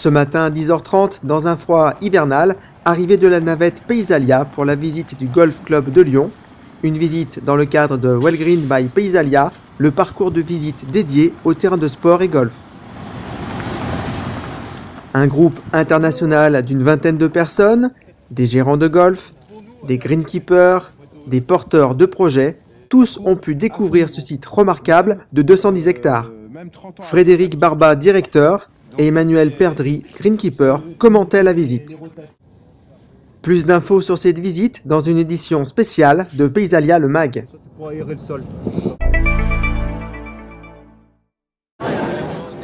Ce matin à 10h30, dans un froid hivernal, arrivée de la navette Paysalia pour la visite du Golf Club de Lyon. Une visite dans le cadre de Well Green by Paysalia, le parcours de visite dédié aux terrains de sport et golf. Un groupe international d'une vingtaine de personnes, des gérants de golf, des greenkeepers, des porteurs de projets, tous ont pu découvrir ce site remarquable de 210 hectares. Frédéric Barba, directeur, et Emmanuel Perdry, greenkeeper, commentaient la visite. Plus d'infos sur cette visite dans une édition spéciale de Paysalia le Mag.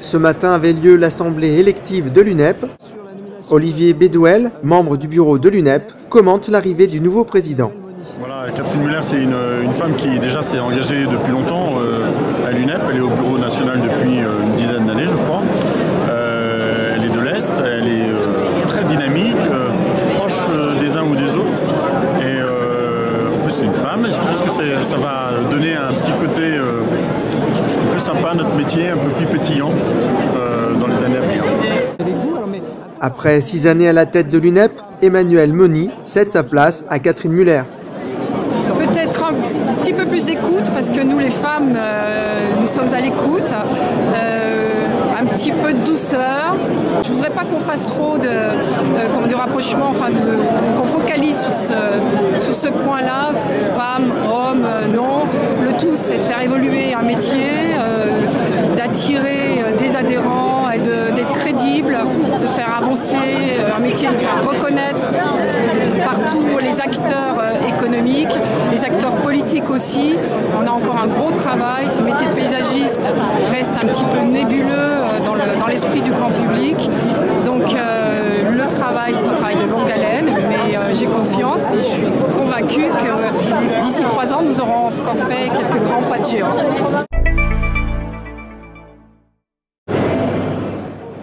Ce matin avait lieu l'assemblée élective de l'UNEP. Olivier Bédouel, membre du bureau de l'UNEP, commente l'arrivée du nouveau président. Voilà, Catherine Muller, c'est une femme qui déjà s'est engagée depuis longtemps à l'UNEP. Elle est au bureau national depuis une dizaine d'années, je crois. Elle est de l'Est, elle est très dynamique, proche des uns ou des autres. Et en plus, c'est une femme. Et je pense que ça va donner un petit côté un peu sympa à notre métier, un peu plus pétillant dans les années à venir. Après 6 années à la tête de l'UNEP, Emmanuel Moni cède sa place à Catherine Muller. Peut-être un petit peu plus d'écoute, parce que nous les femmes, nous sommes à l'écoute. Un petit peu de douceur. Je ne voudrais pas qu'on fasse trop de rapprochement, enfin qu'on focalise sur ce point-là, femmes, hommes, non. Le tout, c'est de faire évoluer un métier, d'attirer des adhérents et d'être crédible, de faire avancer un métier, de faire reconnaître partout les acteurs économiques, les acteurs politiques aussi. On a encore un gros travail. Ce métier de paysagiste reste un petit peu nébuleux dans l'esprit du grand public. Donc le travail, c'est un travail de longue haleine, mais j'ai confiance et je suis convaincue que d'ici 3 ans, nous aurons encore fait quelques grands pas de géant.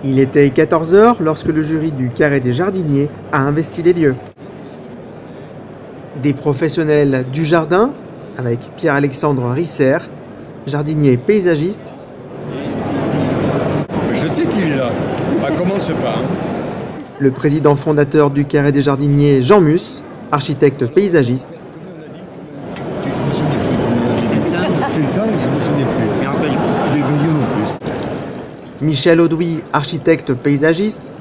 Il était 14h lorsque le jury du Carré des Jardiniers a investi les lieux. Des professionnels du jardin, avec Pierre-Alexandre Risser, jardinier paysagiste. Je sais qu'il est là, commence pas. Le président fondateur du Carré des Jardiniers, Jean Mus, architecte paysagiste. C'est ça, je ne me souviens plus. Les vidéos non plus. Michel Audouy, architecte paysagiste.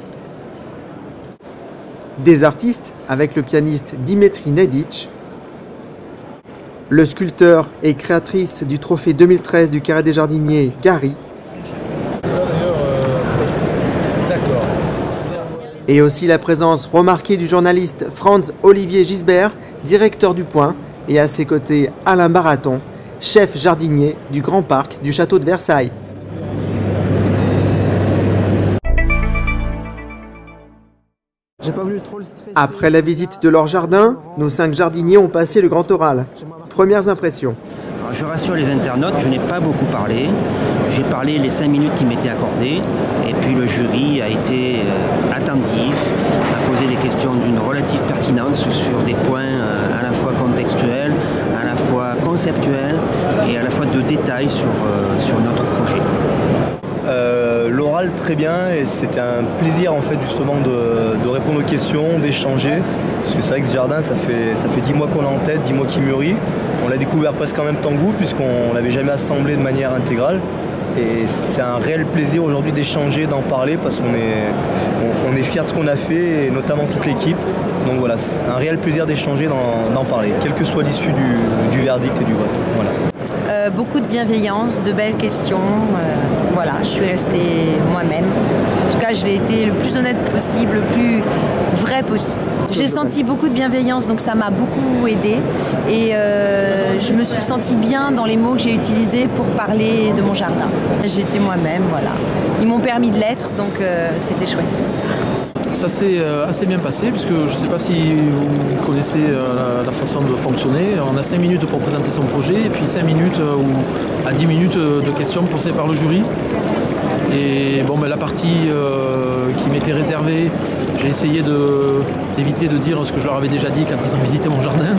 Des artistes avec le pianiste Dimitri Nedic. Le sculpteur et créatrice du trophée 2013 du Carré des Jardiniers, Gary. Et aussi la présence remarquée du journaliste Franz-Olivier Gisbert, directeur du Point, et à ses côtés Alain Baraton, chef jardinier du Grand Parc du Château de Versailles. Après la visite de leur jardin, nos 5 jardiniers ont passé le grand oral. Premières impressions. Alors, je rassure les internautes, je n'ai pas beaucoup parlé. J'ai parlé les 5 minutes qui m'étaient accordées. Et puis le jury a été attentif, a posé des questions d'une relative pertinence sur des points à la fois contextuels, à la fois conceptuels et à la fois de détails sur notre projet. L'oral très bien, et c'était un plaisir en fait justement de répondre aux questions, d'échanger, parce que c'est vrai que ce jardin ça fait 10 mois qu'on l'a en tête, 10 mois qu'il mûrit. On l'a découvert presque en même temps que vous, puisqu'on l'avait jamais assemblé de manière intégrale, et c'est un réel plaisir aujourd'hui d'échanger, d'en parler, parce qu'on est fiers de ce qu'on a fait, et notamment toute l'équipe. Donc voilà, c'est un réel plaisir d'échanger, d'en parler, quelle que soit l'issue du verdict et du vote. Voilà. Beaucoup de bienveillance, de belles questions. Voilà, je suis restée moi-même. En tout cas, je l'ai été le plus honnête possible, le plus vrai possible. J'ai senti beaucoup de bienveillance, donc ça m'a beaucoup aidée. Et je me suis sentie bien dans les mots que j'ai utilisés pour parler de mon jardin. J'étais moi-même, voilà. Ils m'ont permis de l'être, donc c'était chouette. Ça s'est assez bien passé, puisque je ne sais pas si vous connaissez la façon de fonctionner. On a 5 minutes pour présenter son projet, et puis 5 minutes ou à 10 minutes de questions posées par le jury. Et bon, la partie qui m'était réservée, j'ai essayé d'éviter de dire ce que je leur avais déjà dit quand ils ont visité mon jardin.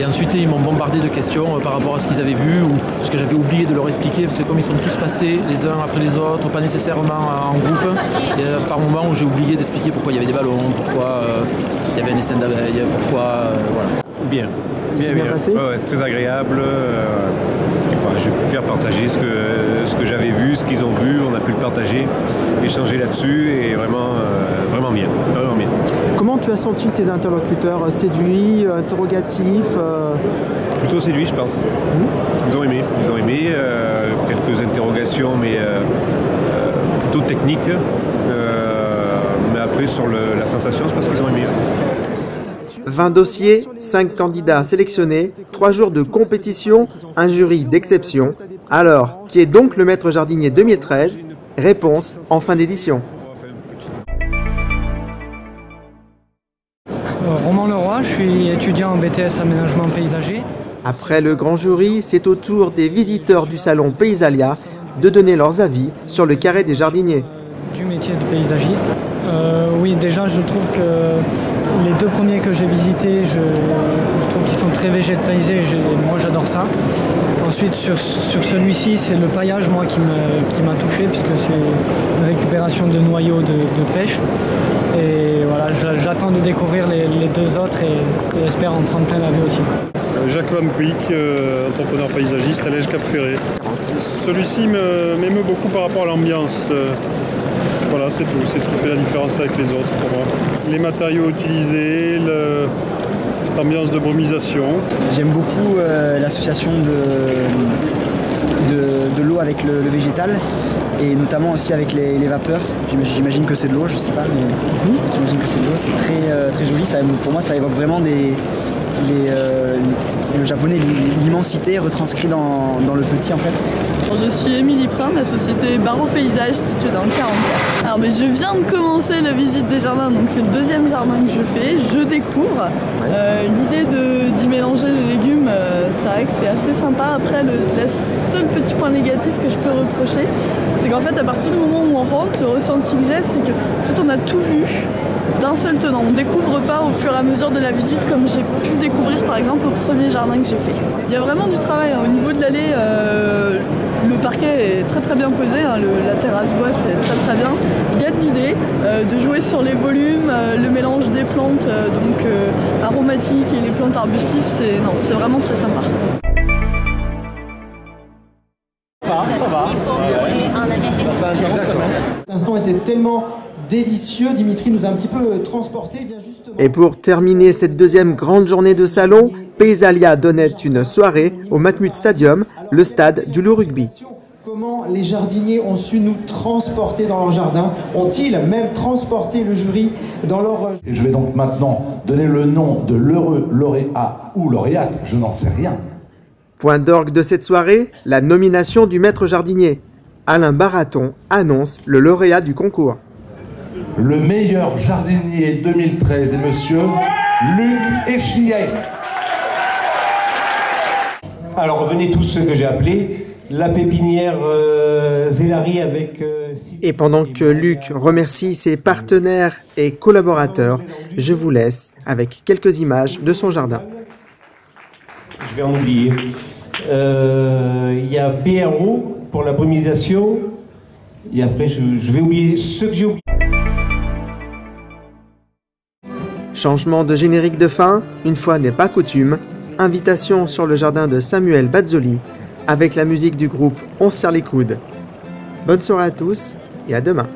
Et ensuite ils m'ont bombardé de questions par rapport à ce qu'ils avaient vu ou ce que j'avais oublié de leur expliquer, parce que comme ils sont tous passés les uns après les autres, pas nécessairement en groupe, il y a par moments où j'ai oublié d'expliquer pourquoi il y avait des ballons, pourquoi il y avait un essai d'abeilles, pourquoi voilà. Bien. Bien passé. Ouais, très agréable. J'ai pu faire partager ce que j'avais vu, ce qu'ils ont vu, on a pu le partager, échanger là-dessus et vraiment bien. Vraiment bien. Comment tu as senti tes interlocuteurs? Séduits, interrogatifs? Plutôt séduits, je pense. Ils ont aimé. Quelques interrogations, mais plutôt techniques. Mais après, sur la sensation, c'est parce qu'ils ont aimé. 20 dossiers, 5 candidats sélectionnés, 3 jours de compétition, un jury d'exception. Alors, qui est donc le maître jardinier 2013? Réponse en fin d'édition. Romain Leroy, je suis étudiant en BTS aménagement paysager. Après le grand jury, c'est au tour des visiteurs du salon Paysalia de donner leurs avis sur le carré des jardiniers. Du métier de paysagiste. Oui, déjà je trouve que les 2 premiers que j'ai visités, je trouve qu'ils sont très végétalisés, moi j'adore ça. Ensuite sur celui-ci, c'est le paillage moi qui m'a touché, puisque c'est une récupération de noyaux de pêche. Et voilà, j'attends de découvrir les 2 autres et j'espère en prendre plein la vue aussi. Jacques Van Puik, entrepreneur paysagiste à l'Ège-Cap-Ferré. Celui-ci m'émeut beaucoup par rapport à l'ambiance. Voilà, c'est tout, c'est ce qui fait la différence avec les autres pour moi. Les matériaux utilisés, cette ambiance de brumisation. J'aime beaucoup l'association de l'eau avec le végétal et notamment aussi avec les vapeurs. J'imagine que c'est de l'eau, je sais pas, mais j'imagine que c'est de l'eau, c'est très joli. Pour moi, ça évoque vraiment le japonais, l'immensité retranscrit dans le petit en fait. Je suis Émilie Prin de la société Barreau Paysage située dans le 44. Alors je viens de commencer la visite des jardins, donc c'est le 2e jardin que je fais, je découvre. L'idée d'y mélanger les légumes, c'est vrai que c'est assez sympa. Après le seul petit point négatif que je peux reprocher, c'est qu'en fait à partir du moment où on rentre, le ressenti que j'ai, c'est qu'en fait on a tout vu d'un seul tenant. On ne découvre pas au fur et à mesure de la visite comme j'ai pu le découvrir par exemple au premier jardin que j'ai fait. Il y a vraiment du travail au niveau de l'allée. Le parquet est très bien posé, la terrasse bois c'est très bien. Il y a de l'idée de jouer sur les volumes, le mélange des plantes aromatiques et les plantes arbustives, c'est vraiment très sympa. L'instant était tellement délicieux, Dimitri nous a un petit peu transportés. Et pour terminer cette 2e grande journée de salon, Paysalia donnait une soirée au Matmut Stadium, le stade du loup rugby. Comment les jardiniers ont su nous transporter dans leur jardin? Ont-ils même transporté le jury dans leur... Et je vais donc maintenant donner le nom de l'heureux lauréat ou lauréate, je n'en sais rien. Point d'orgue de cette soirée, la nomination du maître jardinier. Alain Baraton annonce le lauréat du concours. Le meilleur jardinier 2013 est monsieur Luc Échinier. Alors revenez tous ceux que j'ai appelés, la pépinière Zélari avec... Et pendant que Luc remercie ses partenaires et collaborateurs, je vous laisse avec quelques images de son jardin. Je vais en oublier. Il y a BRO pour la brumisation. Et après, je vais oublier ceux que j'ai oubliés. Changement de générique de fin, une fois n'est pas coutume. Invitation sur le jardin de Samuel Bazzoli avec la musique du groupe On serre les coudes. Bonne soirée à tous et à demain.